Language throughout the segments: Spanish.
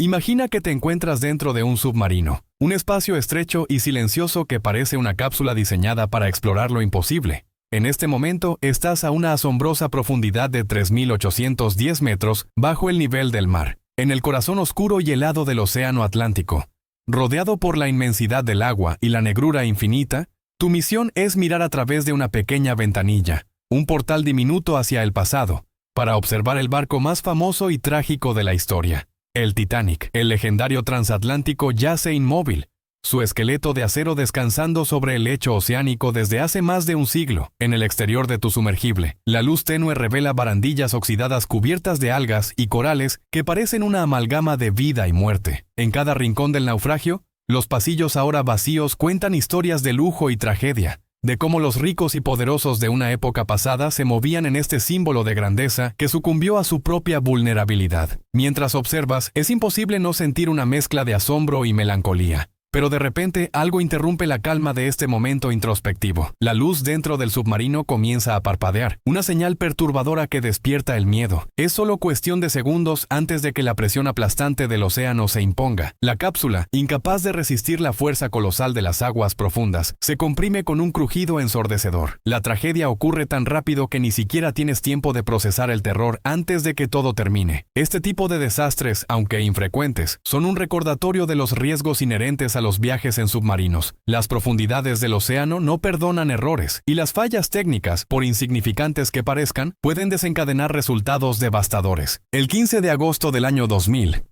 Imagina que te encuentras dentro de un submarino, un espacio estrecho y silencioso que parece una cápsula diseñada para explorar lo imposible. En este momento estás a una asombrosa profundidad de 3.810 metros bajo el nivel del mar, en el corazón oscuro y helado del Océano Atlántico. Rodeado por la inmensidad del agua y la negrura infinita, tu misión es mirar a través de una pequeña ventanilla, un portal diminuto hacia el pasado, para observar el barco más famoso y trágico de la historia. El Titanic, el legendario transatlántico, yace inmóvil, su esqueleto de acero descansando sobre el lecho oceánico desde hace más de un siglo. En el exterior de tu sumergible, la luz tenue revela barandillas oxidadas cubiertas de algas y corales que parecen una amalgama de vida y muerte. En cada rincón del naufragio, los pasillos ahora vacíos cuentan historias de lujo y tragedia, de cómo los ricos y poderosos de una época pasada se movían en este símbolo de grandeza que sucumbió a su propia vulnerabilidad. Mientras observas, es imposible no sentir una mezcla de asombro y melancolía. Pero de repente algo interrumpe la calma de este momento introspectivo. La luz dentro del submarino comienza a parpadear, una señal perturbadora que despierta el miedo. Es solo cuestión de segundos antes de que la presión aplastante del océano se imponga. La cápsula, incapaz de resistir la fuerza colosal de las aguas profundas, se comprime con un crujido ensordecedor. La tragedia ocurre tan rápido que ni siquiera tienes tiempo de procesar el terror antes de que todo termine. Este tipo de desastres, aunque infrecuentes, son un recordatorio de los riesgos inherentes a los viajes en submarinos. Las profundidades del océano no perdonan errores, y las fallas técnicas, por insignificantes que parezcan, pueden desencadenar resultados devastadores. El 15 de agosto del año 2000,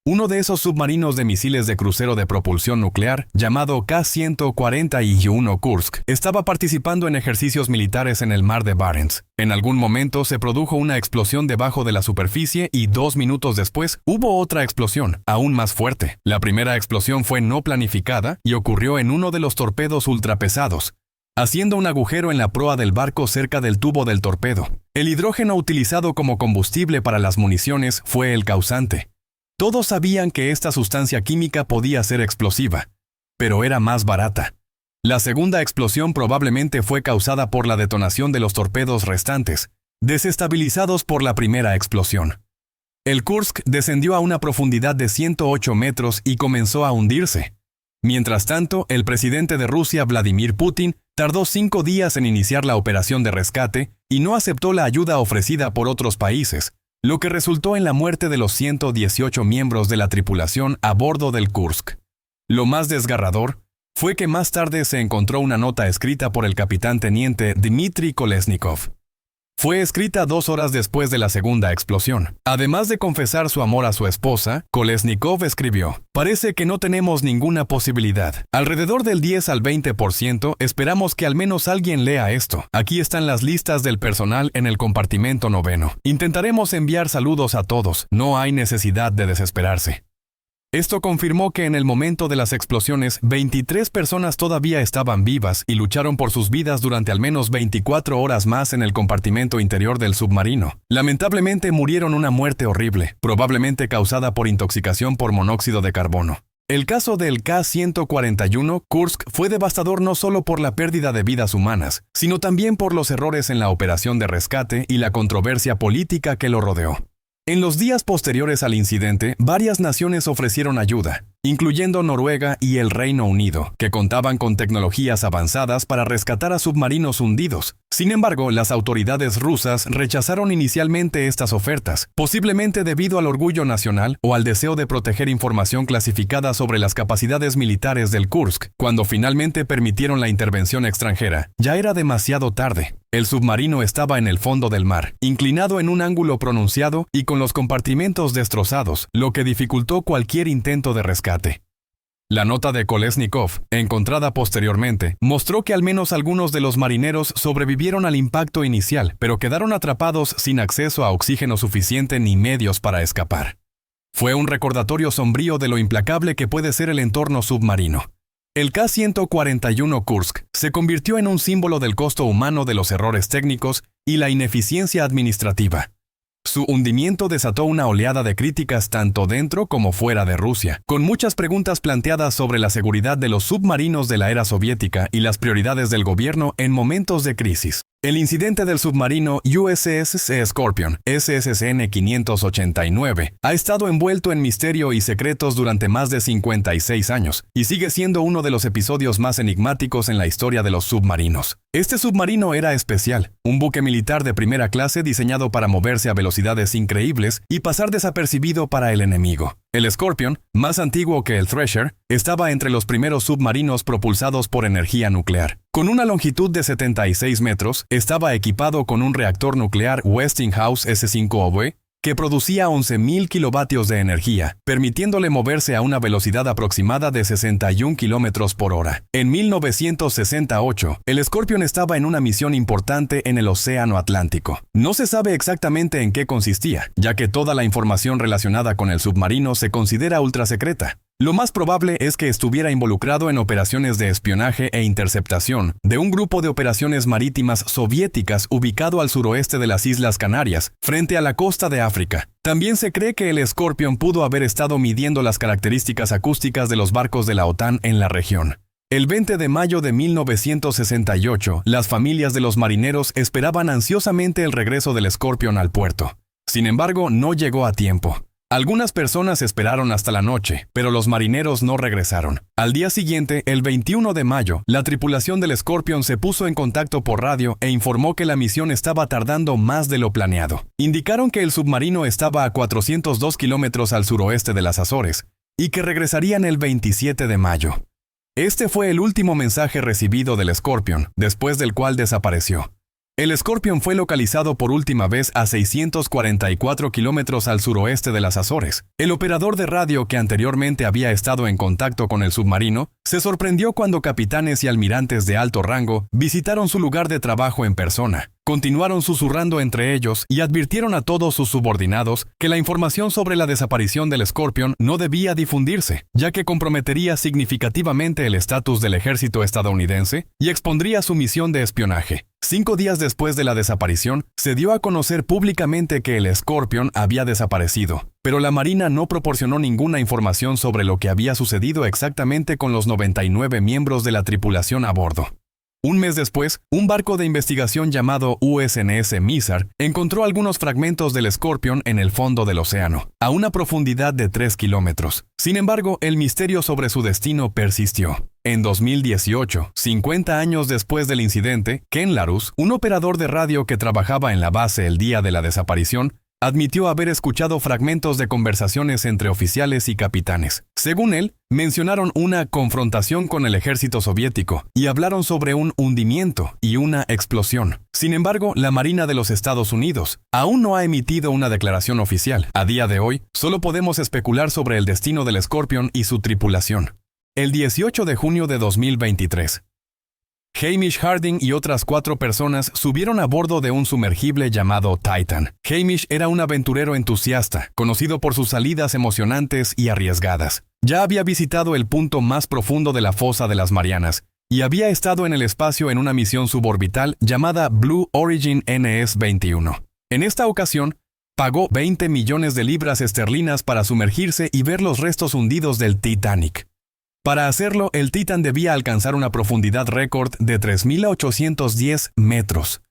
uno de esos submarinos de misiles de crucero de propulsión nuclear, llamado K-141 Kursk, estaba participando en ejercicios militares en el mar de Barents. En algún momento se produjo una explosión debajo de la superficie y 2 minutos después hubo otra explosión, aún más fuerte. La primera explosión fue no planificada y ocurrió en uno de los torpedos ultrapesados, haciendo un agujero en la proa del barco cerca del tubo del torpedo. El hidrógeno utilizado como combustible para las municiones fue el causante. Todos sabían que esta sustancia química podía ser explosiva, pero era más barata. La segunda explosión probablemente fue causada por la detonación de los torpedos restantes, desestabilizados por la primera explosión. El Kursk descendió a una profundidad de 108 metros y comenzó a hundirse. Mientras tanto, el presidente de Rusia, Vladimir Putin, tardó 5 días en iniciar la operación de rescate y no aceptó la ayuda ofrecida por otros países, lo que resultó en la muerte de los 118 miembros de la tripulación a bordo del Kursk. Lo más desgarrador fue que más tarde se encontró una nota escrita por el capitán teniente Dmitry Kolesnikov. Fue escrita 2 horas después de la segunda explosión. Además de confesar su amor a su esposa, Kolesnikov escribió: «Parece que no tenemos ninguna posibilidad. Alrededor del 10 al 20% esperamos que al menos alguien lea esto. Aquí están las listas del personal en el compartimento 9. Intentaremos enviar saludos a todos. No hay necesidad de desesperarse». Esto confirmó que en el momento de las explosiones, 23 personas todavía estaban vivas y lucharon por sus vidas durante al menos 24 horas más en el compartimento interior del submarino. Lamentablemente murieron una muerte horrible, probablemente causada por intoxicación por monóxido de carbono. El caso del K-141 Kursk fue devastador no solo por la pérdida de vidas humanas, sino también por los errores en la operación de rescate y la controversia política que lo rodeó. En los días posteriores al incidente, varias naciones ofrecieron ayuda, incluyendo Noruega y el Reino Unido, que contaban con tecnologías avanzadas para rescatar a submarinos hundidos. Sin embargo, las autoridades rusas rechazaron inicialmente estas ofertas, posiblemente debido al orgullo nacional o al deseo de proteger información clasificada sobre las capacidades militares del Kursk. Cuando finalmente permitieron la intervención extranjera, ya era demasiado tarde. El submarino estaba en el fondo del mar, inclinado en un ángulo pronunciado y con los compartimentos destrozados, lo que dificultó cualquier intento de rescate. La nota de Kolesnikov, encontrada posteriormente, mostró que al menos algunos de los marineros sobrevivieron al impacto inicial, pero quedaron atrapados sin acceso a oxígeno suficiente ni medios para escapar. Fue un recordatorio sombrío de lo implacable que puede ser el entorno submarino. El K-141 Kursk se convirtió en un símbolo del costo humano de los errores técnicos y la ineficiencia administrativa. Su hundimiento desató una oleada de críticas tanto dentro como fuera de Rusia, con muchas preguntas planteadas sobre la seguridad de los submarinos de la era soviética y las prioridades del gobierno en momentos de crisis. El incidente del submarino USS Scorpion, SSN 589, ha estado envuelto en misterio y secretos durante más de 56 años, y sigue siendo uno de los episodios más enigmáticos en la historia de los submarinos. Este submarino era especial, un buque militar de primera clase diseñado para moverse a velocidades increíbles y pasar desapercibido para el enemigo. El Scorpion, más antiguo que el Thresher, estaba entre los primeros submarinos propulsados por energía nuclear. Con una longitud de 76 metros, estaba equipado con un reactor nuclear Westinghouse S5OV que producía 11.000 kilovatios de energía, permitiéndole moverse a una velocidad aproximada de 61 kilómetros por hora. En 1968, el Scorpion estaba en una misión importante en el Océano Atlántico. No se sabe exactamente en qué consistía, ya que toda la información relacionada con el submarino se considera ultrasecreta. Lo más probable es que estuviera involucrado en operaciones de espionaje e interceptación de un grupo de operaciones marítimas soviéticas ubicado al suroeste de las Islas Canarias, frente a la costa de África. También se cree que el Scorpion pudo haber estado midiendo las características acústicas de los barcos de la OTAN en la región. El 20 de mayo de 1968, las familias de los marineros esperaban ansiosamente el regreso del Scorpion al puerto. Sin embargo, no llegó a tiempo. Algunas personas esperaron hasta la noche, pero los marineros no regresaron. Al día siguiente, el 21 de mayo, la tripulación del Scorpion se puso en contacto por radio e informó que la misión estaba tardando más de lo planeado. Indicaron que el submarino estaba a 402 kilómetros al suroeste de las Azores y que regresarían el 27 de mayo. Este fue el último mensaje recibido del Scorpion, después del cual desapareció. El Scorpion fue localizado por última vez a 644 kilómetros al suroeste de las Azores. El operador de radio que anteriormente había estado en contacto con el submarino se sorprendió cuando capitanes y almirantes de alto rango visitaron su lugar de trabajo en persona. Continuaron susurrando entre ellos y advirtieron a todos sus subordinados que la información sobre la desaparición del Scorpion no debía difundirse, ya que comprometería significativamente el estatus del ejército estadounidense y expondría su misión de espionaje. 5 días después de la desaparición, se dio a conocer públicamente que el Scorpion había desaparecido, pero la Marina no proporcionó ninguna información sobre lo que había sucedido exactamente con los 99 miembros de la tripulación a bordo. Un mes después, un barco de investigación llamado USNS Mizar encontró algunos fragmentos del Scorpion en el fondo del océano, a una profundidad de 3 kilómetros. Sin embargo, el misterio sobre su destino persistió. En 2018, 50 años después del incidente, Ken Larus, un operador de radio que trabajaba en la base el día de la desaparición, admitió haber escuchado fragmentos de conversaciones entre oficiales y capitanes. Según él, mencionaron una confrontación con el ejército soviético y hablaron sobre un hundimiento y una explosión. Sin embargo, la Marina de los Estados Unidos aún no ha emitido una declaración oficial. A día de hoy, solo podemos especular sobre el destino del Scorpion y su tripulación. El 18 de junio de 2023. Hamish Harding y otras 4 personas subieron a bordo de un sumergible llamado Titan. Hamish era un aventurero entusiasta, conocido por sus salidas emocionantes y arriesgadas. Ya había visitado el punto más profundo de la fosa de las Marianas y había estado en el espacio en una misión suborbital llamada Blue Origin NS-21. En esta ocasión, pagó 20 millones de libras esterlinas para sumergirse y ver los restos hundidos del Titanic. Para hacerlo, el Titan debía alcanzar una profundidad récord de 3.810 metros.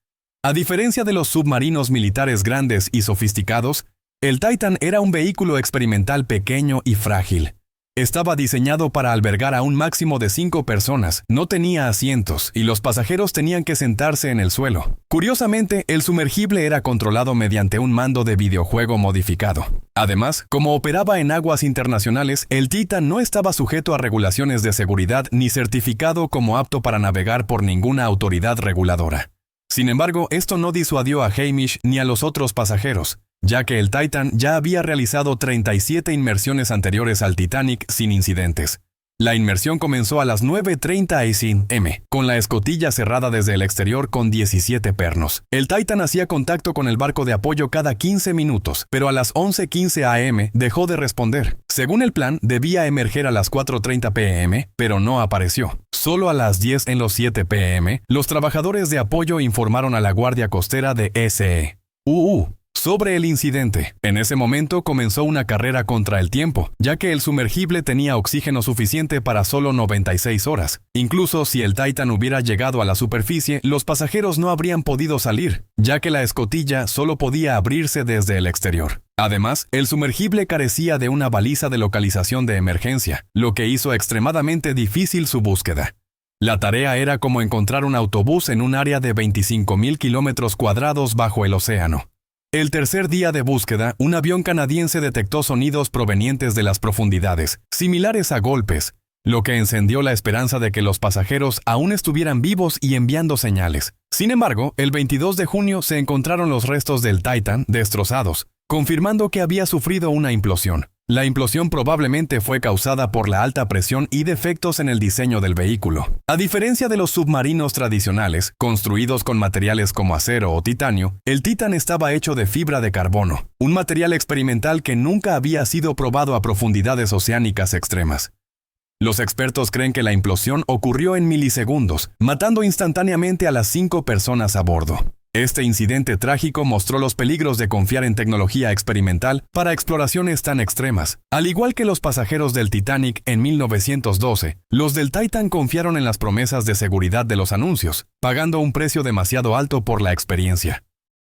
A diferencia de los submarinos militares grandes y sofisticados, el Titan era un vehículo experimental pequeño y frágil. Estaba diseñado para albergar a un máximo de 5 personas, no tenía asientos y los pasajeros tenían que sentarse en el suelo. Curiosamente, el sumergible era controlado mediante un mando de videojuego modificado. Además, como operaba en aguas internacionales, el Titan no estaba sujeto a regulaciones de seguridad ni certificado como apto para navegar por ninguna autoridad reguladora. Sin embargo, esto no disuadió a Hamish ni a los otros pasajeros, ya que el Titan ya había realizado 37 inmersiones anteriores al Titanic sin incidentes. La inmersión comenzó a las 9:30 am, con la escotilla cerrada desde el exterior con 17 pernos. El Titan hacía contacto con el barco de apoyo cada 15 minutos, pero a las 11:15 am dejó de responder. Según el plan, debía emerger a las 4:30 pm, pero no apareció. Solo a las 10 en los 7 pm, los trabajadores de apoyo informaron a la Guardia Costera de SEUU Sobre el incidente, en ese momento comenzó una carrera contra el tiempo, ya que el sumergible tenía oxígeno suficiente para solo 96 horas. Incluso si el Titan hubiera llegado a la superficie, los pasajeros no habrían podido salir, ya que la escotilla solo podía abrirse desde el exterior. Además, el sumergible carecía de una baliza de localización de emergencia, lo que hizo extremadamente difícil su búsqueda. La tarea era como encontrar un autobús en un área de 25.000 kilómetros cuadrados bajo el océano. El tercer día de búsqueda, un avión canadiense detectó sonidos provenientes de las profundidades, similares a golpes, lo que encendió la esperanza de que los pasajeros aún estuvieran vivos y enviando señales. Sin embargo, el 22 de junio se encontraron los restos del Titan destrozados, confirmando que había sufrido una implosión. La implosión probablemente fue causada por la alta presión y defectos en el diseño del vehículo. A diferencia de los submarinos tradicionales, construidos con materiales como acero o titanio, el Titan estaba hecho de fibra de carbono, un material experimental que nunca había sido probado a profundidades oceánicas extremas. Los expertos creen que la implosión ocurrió en milisegundos, matando instantáneamente a las 5 personas a bordo. Este incidente trágico mostró los peligros de confiar en tecnología experimental para exploraciones tan extremas. Al igual que los pasajeros del Titanic en 1912, los del Titan confiaron en las promesas de seguridad de los anuncios, pagando un precio demasiado alto por la experiencia.